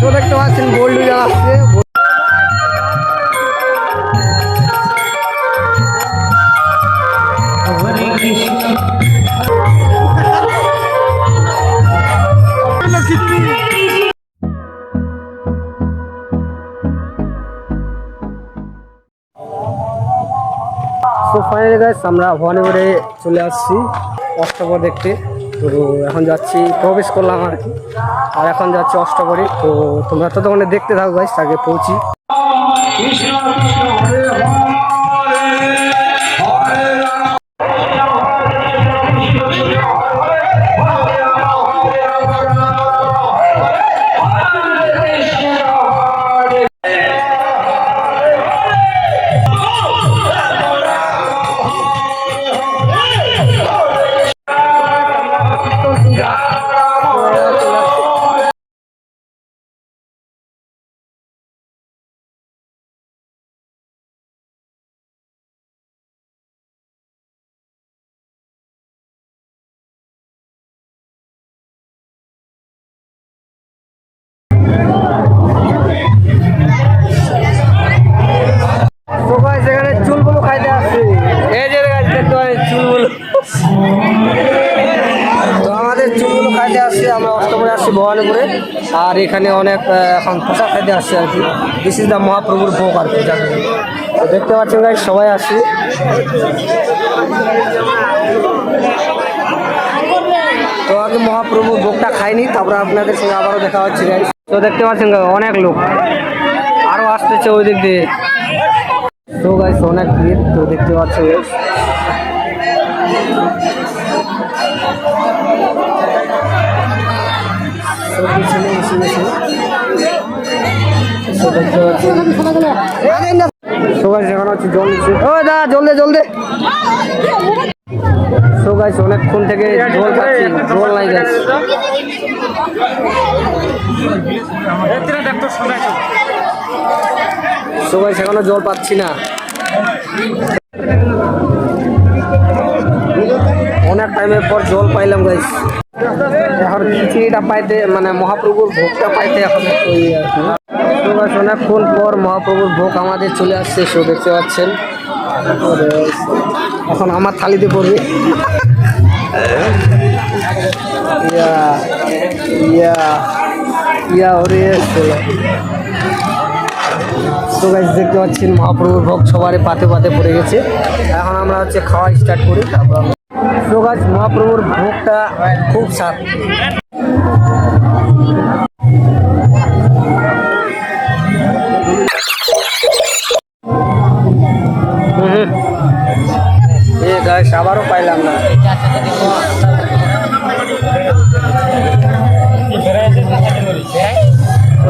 তো দেখতে পাচ্ছেন গোল্ড আসছে। তো ফাইনালি গাইস আমরা ভবানীপুরে চলে আসছি অষ্টপ্রহর দেখতে। তো এখন যাচ্ছি, প্রবেশ করলাম আর কি, আর এখন যাচ্ছি অষ্টপ্রহরে। তো তোমরা তো ওখানে দেখতে থাকো গাইস, আগে পৌঁছি। তো গাইস এখানে চুলগুলো খাইতে আসছে, এই যে দেখতে পাই চুলগুলো। তো আমাদের চুলগুলো খাইতে আসছে, আমরা অষ্টপ্রহরে আসছি ভবানীপুরে। আর এখানে অনেক এখন পোশাক খাইতে আসছে আর কি। দিস ইজ দ্য মহাপ্রভুর ভোগ আর কি। তো দেখতে পাচ্ছেন গাইস সবাই আসছে। তো আগে মহাপ্রভুর ভোগটা খাইনি, তারপরে আপনাদের সঙ্গে আবারও দেখা হচ্ছে গাইস। তো দেখতে পাচ্ছেন অনেক লোক আরও আসতেছে ওই দিক দিয়ে। তো গাইস অনেক ভিড়, তো দেখতে পাচ্ছেন গাইস। জল দিচ্ছে, ও দা জলদে জলদে। তো গাইস অনেকক্ষণ থেকে জল পাচ্ছি, জল নাই গাইস। তো গাইস এখনো জল পাচ্ছি না, অনেক টাইমের পর জল পাইলাম গাইস। এখন খিচুড়িটা পাইতে, মানে মহাপ্রভুর ভোগটা পাইতে এখন তো গাইস অনেকক্ষণ পর মহাপ্রভুর ভোগ আমাদের চলে আসছে। সো দেখতে পাচ্ছেন এখন আমার থালিতে পড়বে। ইয়া ইয়া ইয়া ওরে তো গাইস দেখতে পাচ্ছেন মহাপ্রভুর ভোগ সবারই পাতে পাতে পড়ে গেছে। এখন আমরা হচ্ছে খাওয়া স্টার্ট করি। তারপর তো গাইস মহাপ্রভুর ভোগটা খুব স্বাদ। এ গাইস আবারও পাইলাম না।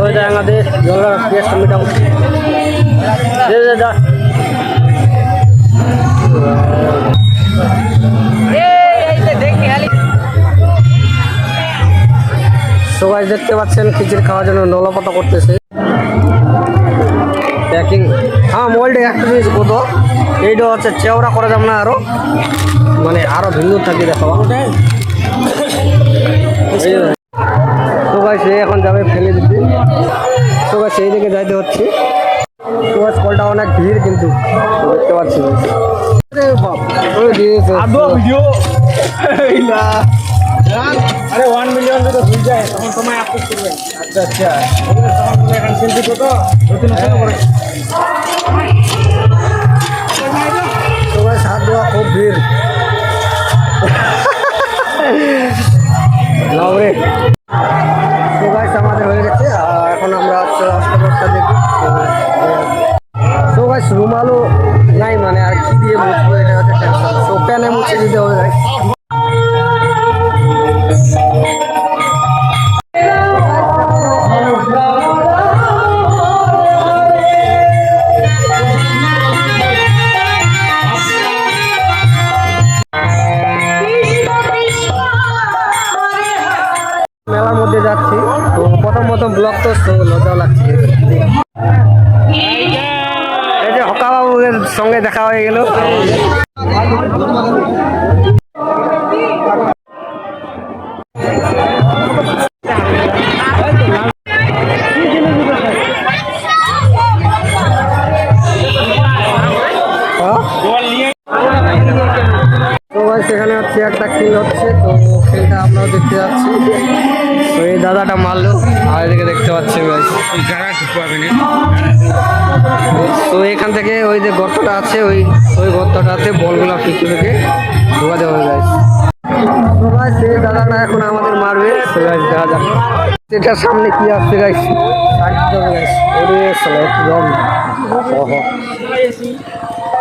ওই দেখ আমাদের জলের টেস্ট মোটামুটি। সবাই দেখতে পাচ্ছেন খিচুড়ি খাওয়ার জন্য নলাপতা করতেছে প্যাকিং। হ্যাঁ মোবাইলটা একটা জিনিস কত, এইটা হচ্ছে চেওড়া করা যাবে না আরো, মানে আরো ভিন্ন থাকি দেখাবা। তো গাইস এখন যাবে ফেলে দিতে। তো গাইস সেই দিকে যাইতে হচ্ছে। তো গাইস কলটা অনেক ভিড় কিন্তু দেখতে পাচ্ছি। আরে 1 মিলিয়ন যদি হয়ে যায় তখন তোমায় আপলোড করবে। আচ্ছা আচ্ছা, তখন তুমি এখন সেলফি তো নতুন করে। সবাই সাথ দেওয়া খুব ভিড়। তো গাইস আমাদের হয়ে গেছে, এখন আমরা হচ্ছে অষ্টপ্রহরটা দেখি। তো গাইস রুমালও নাই, মানে আর কি দিয়ে মুছবো, এটা হচ্ছে টেনশন। তো প্যানে মুছে দিতে হবে গাইস। মেলার মধ্যে যাচ্ছি, তো প্রথম ব্লগ তো লজ্জাও লাগছে। এই যে হকা বাবুদের সঙ্গে দেখা হয়ে গেল। যাচ্ছি, একটা খেল হচ্ছে, তো খেলটা আমরাও দেখতে যাচ্ছি। তো এই দাদাটা মারলো, আর এদিকে দেখতে পাচ্ছি guys। তো এখান থেকে ওই যে গর্তটা আছে, ওই গর্তটাতে বলগুলো ফিক্স থেকে ঢোকা দেওয়া হবে গাইস। তো গাইস এই দাদাটা এখন আমাদের মারবে। তো গাইস দেখা যাক এটার সামনে কি আসছে গাইস।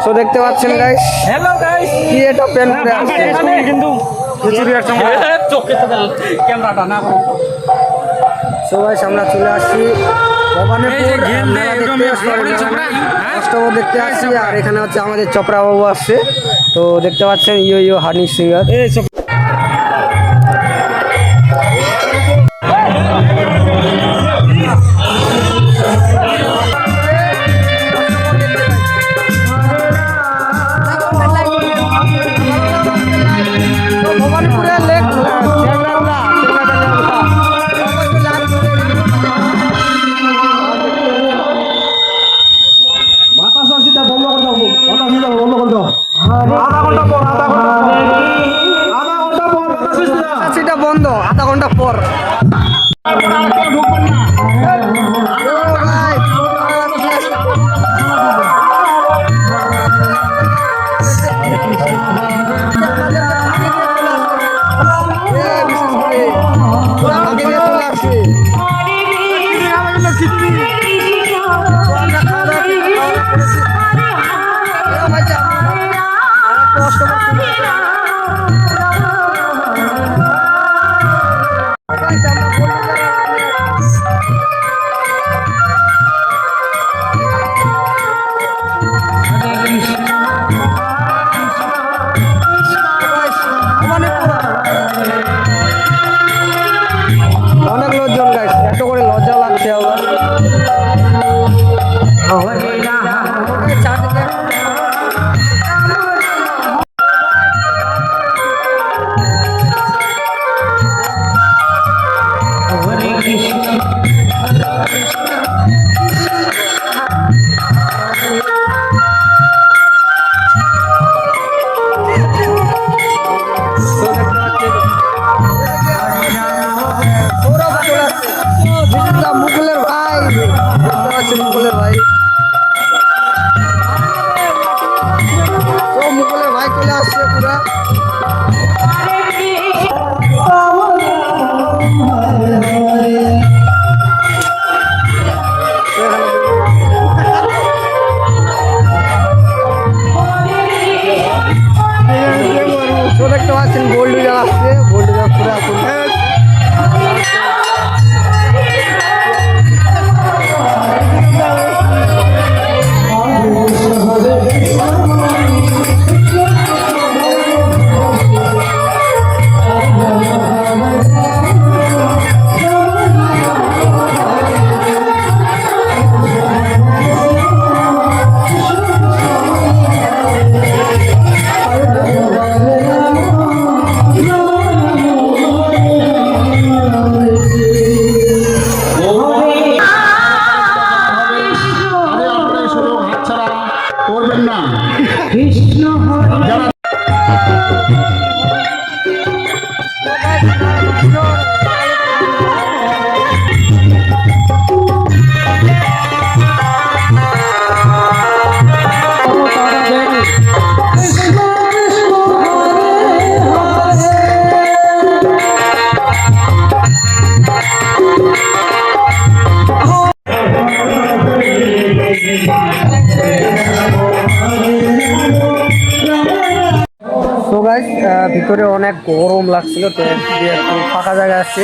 তো দেখতে পাচ্ছেন গাইস, হ্যালো গাইস, কি এটা প্যান করে আসছে কিন্তু ক্যামেরাটা না তো গাইস আমরা চলে আসছি ভবানীপুর মেলা দেখতে, অষ্টমী দেখতে আসছি। আর এখানে হচ্ছে আমাদের চপড়া বাবু আসছে। তো দেখতে পাচ্ছেন ইয়ো ইয়ো হানি সিঙ্গার। ভবানীপুরের লেক সেটা বন্ধ আধা ঘন্টা পর। অনেক লোকজন গাইছে, এত করে লজ্জা লাগছে আবার। মুকুলের ভাই, দেখতে পাচ্ছেন মুকুলের ভাই। তো মুকুলের ভাই চলে আসছে পুরা। তো দেখতে পাচ্ছেন গোল্ডুজার আসছে, গোল্ডুজার পুরা করবেন না। ভিতরে অনেক গরম লাগছিল, তো একটু ফাঁকা জায়গা আছে,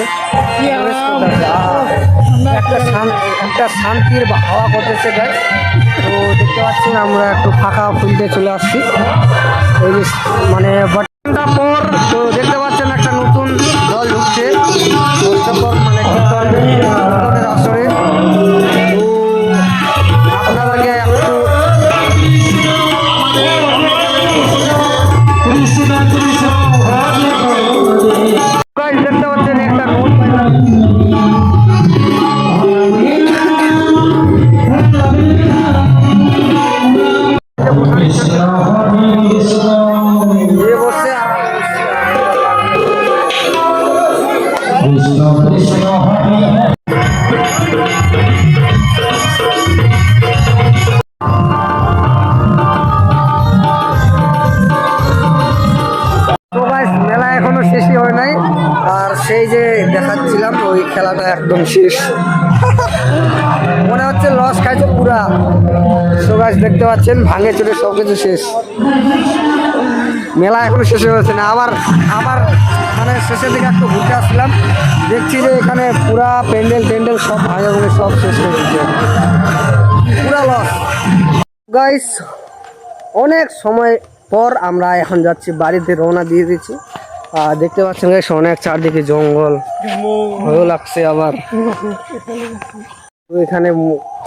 একটা শান্তির হাওয়া করতেছে গাইস। তো দেখতে পাচ্ছি আমরা একটু ফাঁকা ফুলতে চলে আসছি, ওই যে মানে ঘন্টা পর। তো দেখতে পাচ্ছেন একটা নতুন দল ঢুকছে, মানে কীর্তনের আসরে। তো আপনাদেরকে একটু দেখতে পাচ্ছেন একটা বসে শেষ। মনে হচ্ছে লস খাইছে পুরা। সো গাইস দেখতে পাচ্ছেন ভাঙে চলে সব কিছু শেষ। মেলা এখনো শেষ হয়েছে না। আবার আবার মানে শেষের দিকে একটু ঘুরতে আসছিলাম, দেখছি যে এখানে পুরা প্যান্ডেল সব ভাঙে ভেঙে সব শেষ হয়ে গেছে, পুরা লস। গাইস অনেক সময় পর আমরা এখন যাচ্ছি বাড়িতে, রওনা দিয়ে দিচ্ছি। আর দেখতে পাচ্ছেন গাইস অনেক চারদিকে জঙ্গল, ভালো লাগছে। আবার তো এখানে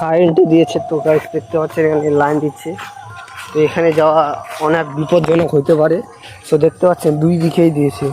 কারেন্ট দিয়েছে, তো গাইস দেখতে পাচ্ছেন এখানে লাইন দিচ্ছে। তো এখানে যাওয়া অনেক বিপজ্জনক হতে পারে। তো দেখতে পাচ্ছেন দুই দিকেই দিয়েছে।